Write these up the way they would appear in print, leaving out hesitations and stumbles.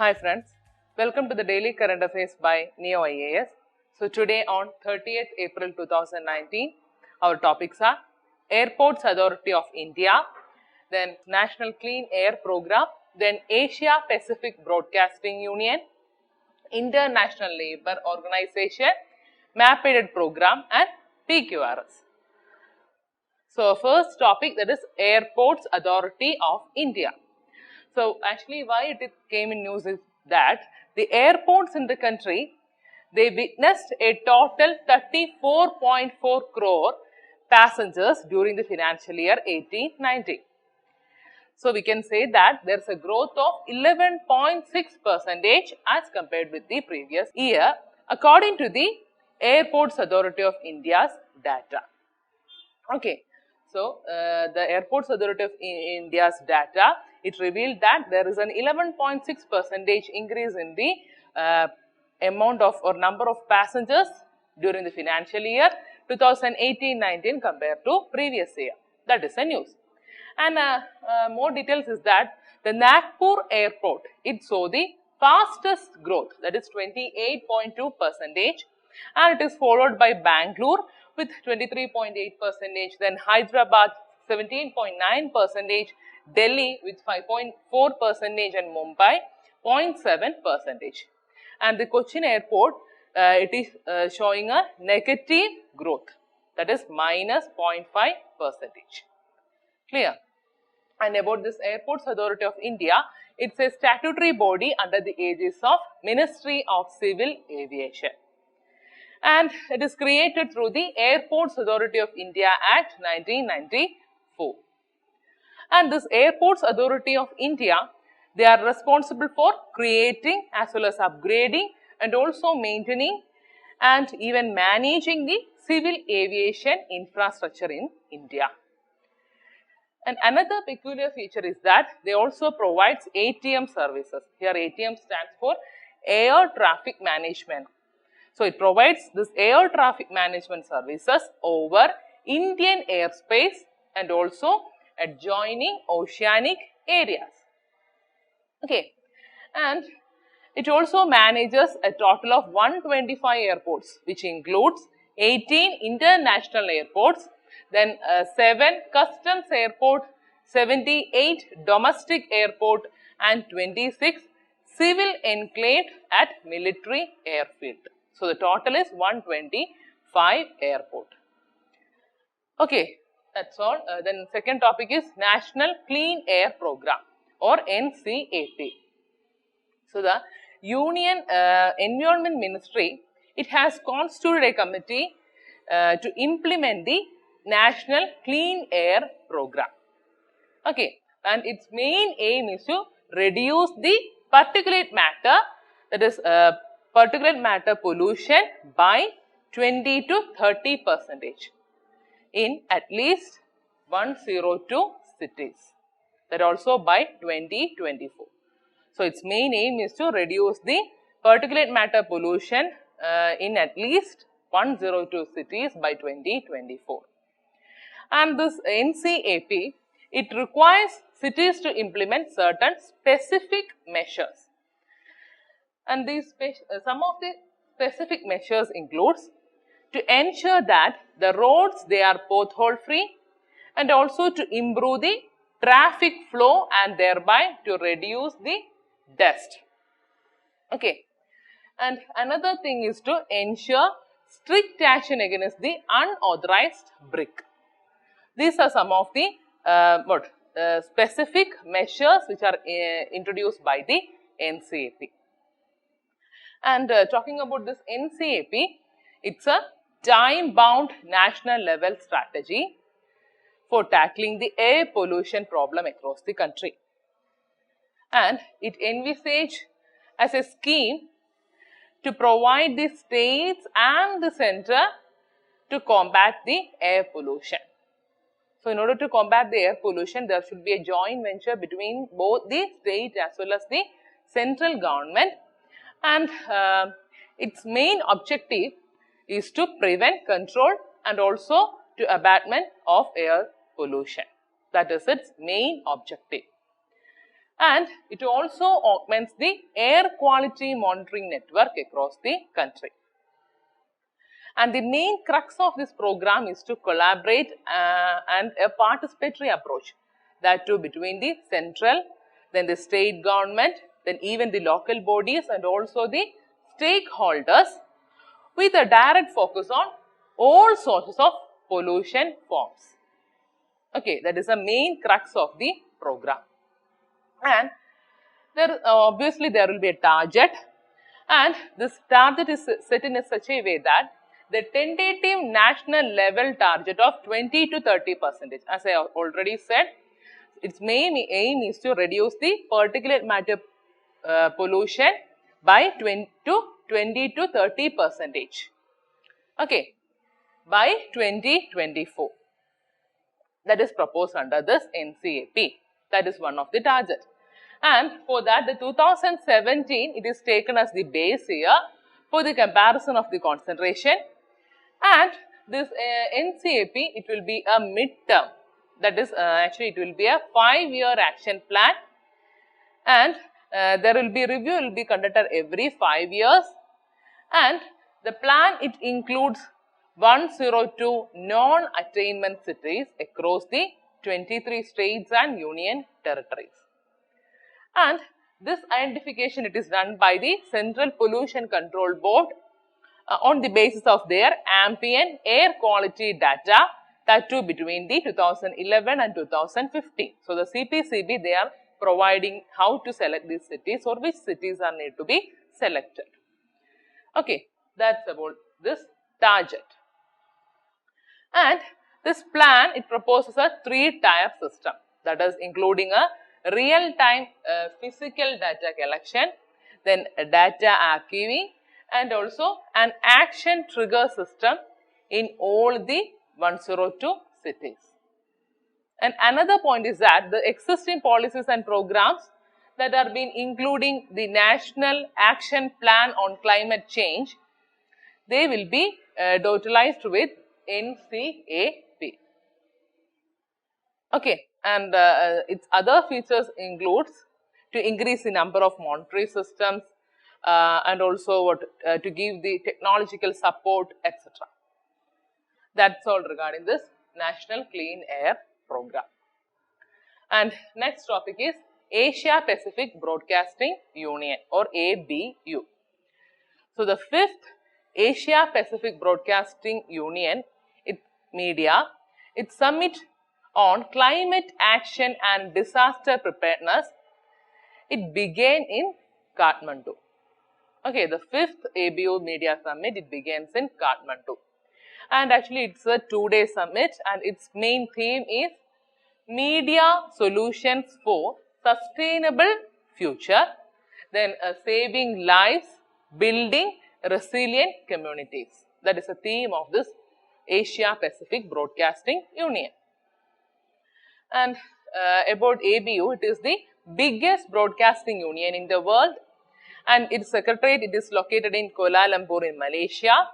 Hi friends, welcome to the Daily Current Affairs by Ekam IAS. So today on 30th April 2019, our topics are Airports Authority of India, then National Clean Air Program, then Asia Pacific Broadcasting Union, International Labour Organization, Map-Aided Program and PQRS. So first topic, that is Airports Authority of India. So actually why it came in news is that the airports in the country, they witnessed a total 34.4 crore passengers during the financial year 18-19. So we can say that there is a growth of 11.6% as compared with the previous year according to the Airports Authority of India's data. Okay. So, the Airports Authority of India's data, it revealed that there is an 11.6% increase in the amount of or number of passengers during the financial year 2018-19 compared to previous year. That is the news. And more details is that the Nagpur airport, it saw the fastest growth, that is 28.2%, and it is followed by Bangalore with 23.8%, then Hyderabad 17.9%, Delhi with 5.4% and Mumbai 0.7%. And the Kochi airport, it is showing a negative growth, that is minus 0.5%. Clear? And about this Airports Authority of India, it's a statutory body under the aegis of Ministry of Civil Aviation. And it is created through the Airports Authority of India Act 1994. And this Airports Authority of India, they are responsible for creating as well as upgrading and also maintaining and even managing the civil aviation infrastructure in India. And another peculiar feature is that they also provides ATM services. Here ATM stands for Air Traffic Management. So, it provides this air traffic management services over Indian airspace and also adjoining oceanic areas. Okay. And it also manages a total of 125 airports, which includes 18 international airports, then 7 customs airport, 78 domestic airport and 26 civil enclave at military airfield. So, the total is 125 airport. Okay, that's all. Then second topic is National Clean Air Program or NCAP. So, the Union Environment Ministry, it has constituted a committee to implement the National Clean Air Program. Okay, and its main aim is to reduce the particulate matter, that is particulate matter pollution by 20 to 30% in at least 102 cities, that also by 2024. So, its main aim is to reduce the particulate matter pollution in at least 102 cities by 2024. And this NCAP, it requires cities to implement certain specific measures. And these some of the specific measures includes to ensure that the roads, they are pothole free and also to improve the traffic flow and thereby to reduce the dust. Okay. And another thing is to ensure strict action against the unauthorized brick. These are some of the specific measures which are introduced by the NCAP. And talking about this NCAP, it's a time-bound national level strategy for tackling the air pollution problem across the country. And it envisaged as a scheme to provide the states and the center to combat the air pollution. So, in order to combat the air pollution, there should be a joint venture between both the state as well as the central government. And its main objective is to prevent, control and also to abatement of air pollution. That is its main objective. and it also augments the air quality monitoring network across the country. And the main crux of this program is to collaborate and a participatory approach, that too between the central, then the state government, then even the local bodies and also the stakeholders, with a direct focus on all sources of pollution forms. Okay, that is the main crux of the program. And there obviously there will be a target, and this target is set in such a way that the tentative national level target of 20 to 30%, as I already said, its main aim is to reduce the particulate matter pollution by 20 to 30%. Okay, by 2024. That is proposed under this NCAP. That is one of the targets. And for that, the 2017, it is taken as the base year for the comparison of the concentration. And this NCAP, it will be a midterm. That is, actually, it will be a 5-year action plan. And there will be review, will be conducted every 5 years. And the plan, it includes 102 non-attainment cities across the 23 states and union territories. And this identification, it is done by the Central Pollution Control Board on the basis of their ambient air quality data, that too between the 2011 and 2015. So, the CPCB, they are providing how to select these cities or which cities are need to be selected. Okay, that's about this target. And this plan, it proposes a 3-tier system, that is including a real-time physical data collection, then a data archiving, and also an action trigger system in all the 102 cities. And another point is that the existing policies and programs that are being including the National Action Plan on Climate Change, they will be totalized with NCAP. Okay, and its other features includes to increase the number of monitoring systems and also to give the technological support, etc. That's all regarding this National Clean Air Program. And next topic is Asia Pacific Broadcasting Union or ABU. So, the 5th Asia Pacific Broadcasting Union its summit on climate action and disaster preparedness, it began in Kathmandu. Okay, the 5th ABU Media Summit, it begins in Kathmandu. And actually, it's a 2-day summit, and its main theme is Media Solutions for Sustainable Future, then saving lives, building resilient communities. That is the theme of this Asia Pacific Broadcasting Union. And about ABU, it is the biggest broadcasting union in the world, and its secretariat, it is located in Kuala Lumpur in Malaysia,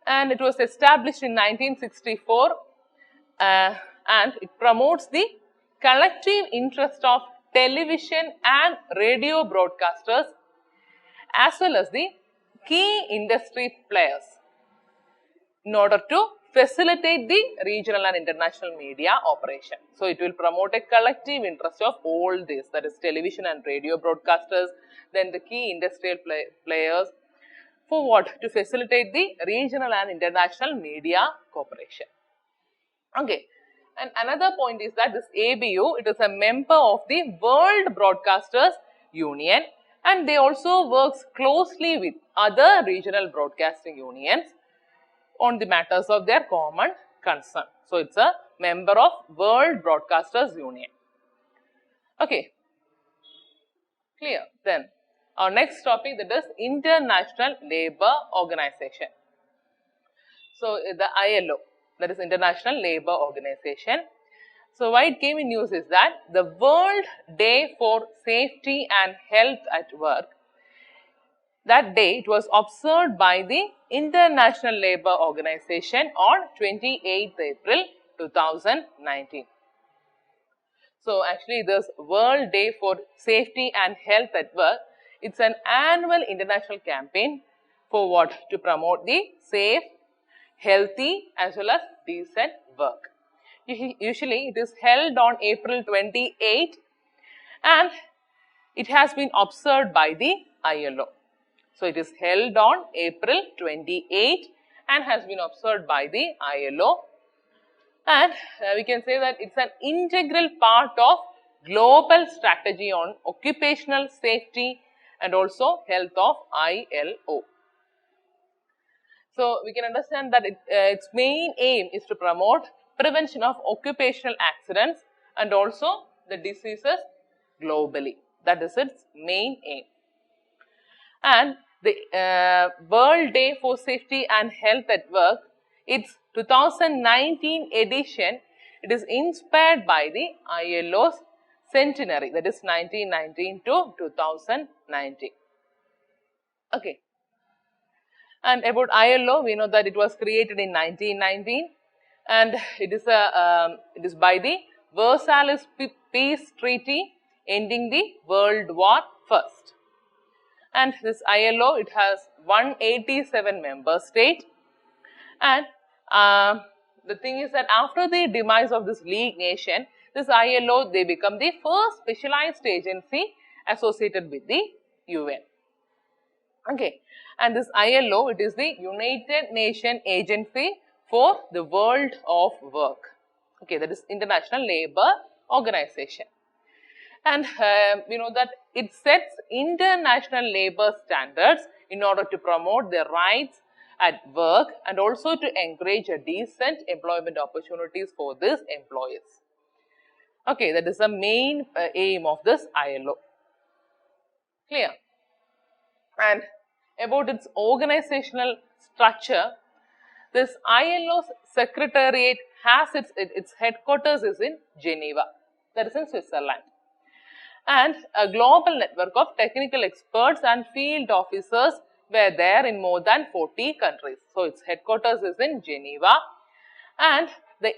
and it was established in 1964, and it promotes the collective interest of television and radio broadcasters as well as the key industry players in order to facilitate the regional and international media operation. So, it will promote a collective interest of all this, that is television and radio broadcasters, then the key industrial players, for what? To facilitate the regional and international media cooperation. Okay. And another point is that this ABU, it is a member of the World Broadcasters Union, and they also works closely with other regional broadcasting unions on the matters of their common concern. So, it's a member of World Broadcasters Union. Okay, clear. Then, our next topic, that is International Labour Organization. So, the ILO, that is International Labour Organization. So, why it came in news is that the World Day for Safety and Health at Work, that day it was observed by the International Labour Organization on 28th April 2019. So actually this World Day for Safety and Health at Work, it's an annual international campaign for what? To promote the safe, healthy as well as decent work. Usually it is held on April 28 and it has been observed by the ILO. So it is held on April 28 and has been observed by the ILO. And we can say that it's an integral part of global strategy on occupational safety and also health of ILO. So we can understand that its main aim is to promote prevention of occupational accidents and also the diseases globally. That is its main aim. And the World Day for Safety and Health at Work, its 2019 edition, it is inspired by the ILO's centenary, that is 1919 to 2019. Okay. And about ILO, we know that it was created in 1919 and it is by the Versailles Peace Treaty ending the World War I. And this ILO, it has 187 member states. And the thing is that after the demise of this league nation, this ILO, they become the first specialized agency associated with the UN. Okay. And this ILO, it is the United Nations Agency for the World of Work. Okay, that is International Labour Organization. And we know that it sets international labour standards in order to promote their rights at work and also to encourage a decent employment opportunities for these employees. Okay, that is the main aim of this ILO. Clear? And about its organizational structure, this ILO's secretariat has its headquarters is in Geneva, that is in Switzerland. And a global network of technical experts and field officers were there in more than 40 countries. So its headquarters is in Geneva, and the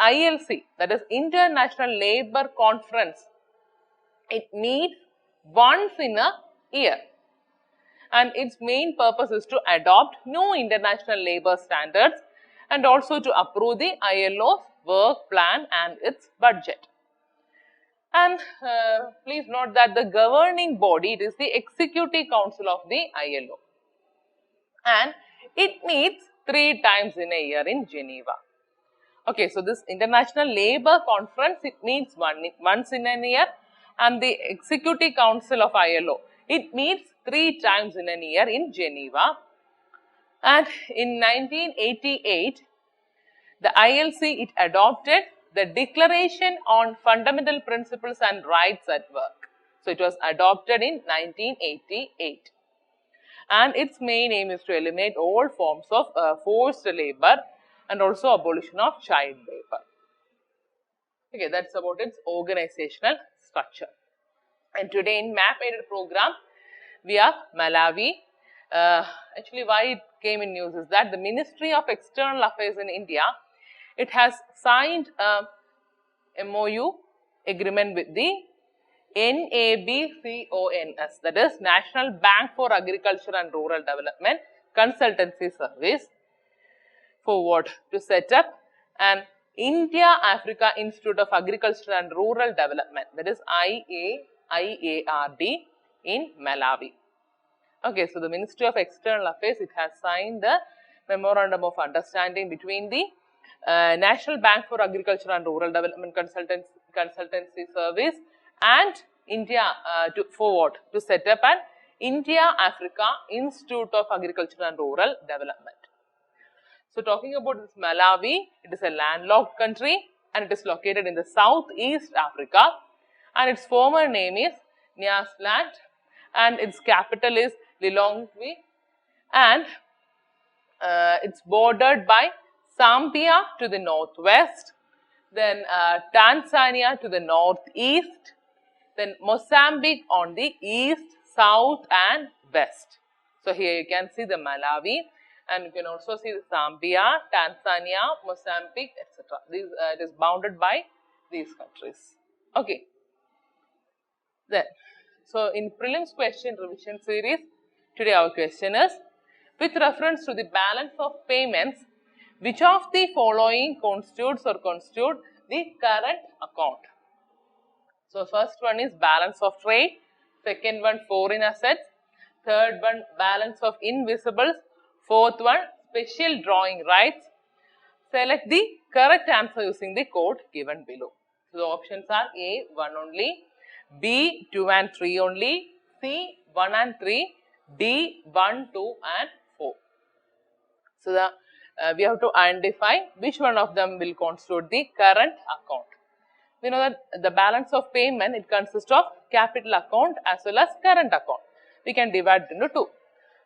ILC, that is International Labour Conference, it meets once in a year. And its main purpose is to adopt new international labour standards and also to approve the ILO's work plan and its budget. And please note that the governing body, it is the Executive Council of the ILO. And it meets 3 times in a year in Geneva. Okay, so this International Labour Conference, it meets once in a year, and the Executive Council of ILO, it meets 3 times in a year in Geneva. And in 1988, the ILC, it adopted the Declaration on Fundamental Principles and Rights at Work. So it was adopted in 1988. And its main aim is to eliminate all forms of forced labour and also abolition of child labour. Okay, that's about its organizational structure. And today in map aided program, we have Malawi. Actually, why it came in news is that the Ministry of External Affairs in India, it has signed a MOU agreement with the NABCONS, that is National Bank for Agriculture and Rural Development Consultancy Service, for what? To set up an India-Africa Institute of Agriculture and Rural Development, that is IARD in Malawi. Okay, so the Ministry of External Affairs, it has signed the Memorandum of Understanding between the National Bank for Agriculture and Rural Development Consultancy Service and India for what? To set up an India-Africa Institute of Agriculture and Rural Development. So talking about this Malawi, it is a landlocked country and it is located in the Southeast Africa, and its former name is Nyasaland, and its capital is Lilongwe, and it's bordered by Zambia to the northwest, then Tanzania to the northeast, then Mozambique on the east, south and west. So here you can see the Malawi, and you can also see the Zambia, Tanzania, Mozambique, etc. It is bounded by these countries. Okay. Then, so in prelims question revision series, today our question is, with reference to the balance of payments, which of the following constitute the current account? So first one is balance of trade, second one foreign assets, third one balance of invisibles, fourth one special drawing rights. Select the correct answer using the code given below. So the options are A 1 only, B 2 and 3 only, C 1 and 3, D 1, 2 and 4. So we have to identify which one of them will constitute the current account. We know that the balance of payment, it consists of capital account as well as current account. We can divide it into two.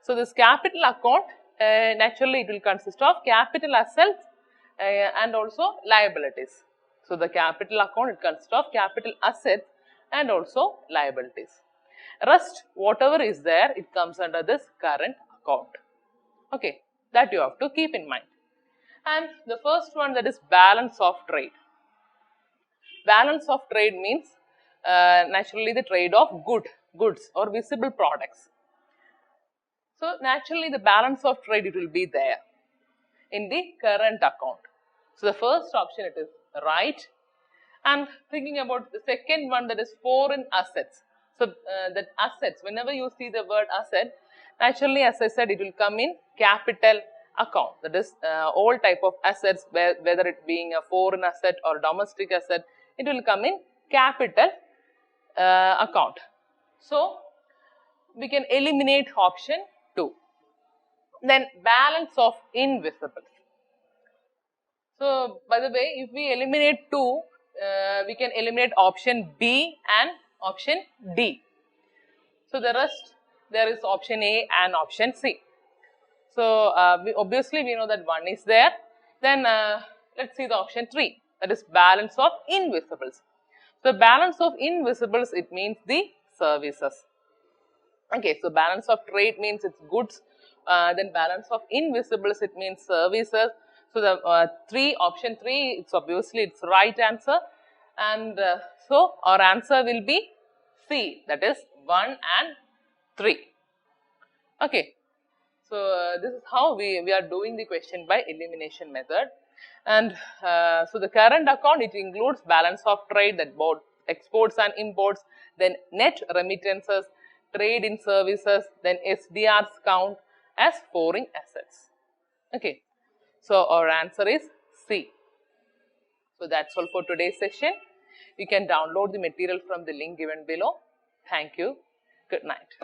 So this capital account, naturally it will consist of capital assets and also liabilities. So the capital account, it consists of capital assets and also liabilities. Rest, whatever is there, it comes under this current account. Okay, that you have to keep in mind. And the first one, that is balance of trade. Balance of trade means naturally the trade of goods or visible products. So naturally the balance of trade, it will be there in the current account. So the first option, it is right. And thinking about the second one, that is foreign assets. So that assets, whenever you see the word asset, naturally, as I said, it will come in capital account. That is all type of assets, whether it being a foreign asset or domestic asset, it will come in capital account. So we can eliminate option 2. Then balance of invisibles. So by the way, if we eliminate 2, we can eliminate option B and option D. So the rest, there is option A and option C. So obviously we know that 1 is there. Then let's see the option 3, that is balance of invisibles. So balance of invisibles, it means the services. Okay, so balance of trade means it's goods. Then balance of invisibles, it means services. So the option 3, it's obviously it's right answer. And so our answer will be C, that is 1 and 3. Okay. So this is how we are doing the question by elimination method. And so the current account, it includes balance of trade, that both exports and imports, then net remittances, trade in services, then SDRs count as foreign assets. Okay. So our answer is C. So that's all for today's session. You can download the material from the link given below. Thank you. Good night.